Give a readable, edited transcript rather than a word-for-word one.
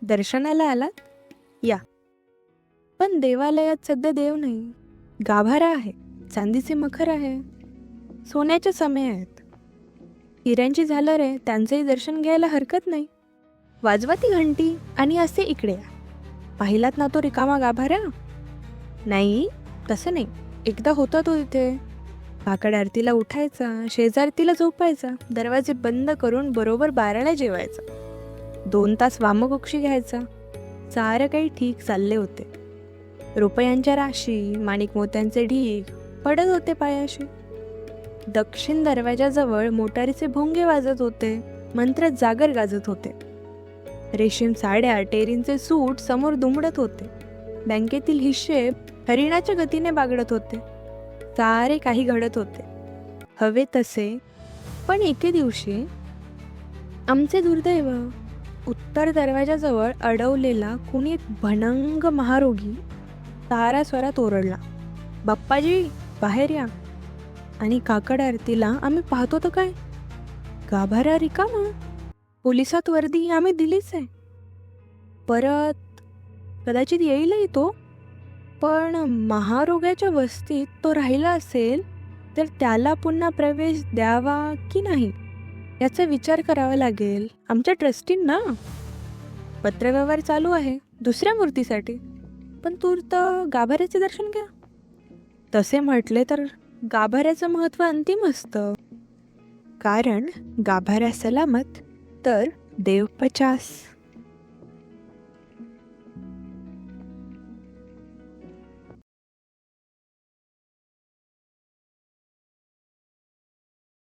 दर्शनाला आलात? या. पण देवालयात सध्या देव नाही, गाभारा आहे, चांदीचे मखर आहे, सोन्याचे समय आहेत, हिऱ्यांची झालर आहे, त्यांचंही दर्शन घ्यायला हरकत नाही. वाजवा ती घंटी आणि असे इकडे या. पाहिलात ना तो रिकामा गाभारा? नाही, तसं नाही. एकदा होता तो इथे. काकड आरतीला उठायचा, शेजारतीला झोपायचा, दरवाजे बंद करून बरोबर 12ला जेवायचा, 2 तास वामकुक्षी घ्यायचा. सारं काही ठीक चालले होते. रुपयांच्या राशी, माणिक मोत्यांचे ढीग पडत होते पायाशी. दक्षिण दरवाजाजवळ मोटारीचे भोंगे वाजत होते, मंत्र जागर गाजत होते. रेशीम साड्या, टेरींचे सूट समोर दुमडत होते. बँकेतील हिशेब हरिणाच्या गतीने बागडत होते. सारे काही घडत होते हवे तसे. पण एके दिवशी आमचे दुर्दैव, उत्तर दरवाजाजवळ अडवलेला कुणी एक भणंग महारोगी तारा स्वरात ओरडला, बाप्पाजी बाहेर या. आणि काकड आरतीला आम्ही पाहतो तर काय, गाभारा रिकामा. पोलिसात वर्दी आम्ही दिलीच आहे. परत कदाचित येईलही तो, पण महारोग्याच्या वस्तीत तो राहिला असेल तर त्याला पुन्हा प्रवेश द्यावा की नाही याचा विचार करावा लागेल आमच्या ट्रस्टींना. पत्रव्यवहार चालू आहे दुसऱ्या मूर्तीसाठी, पण तूर्त गाभाऱ्याचे दर्शन घ्या. तसे म्हटले तर गाभाऱ्याचं महत्त्व अंतिम असतं, कारण गाभाऱ्या सलामत तर देव 50.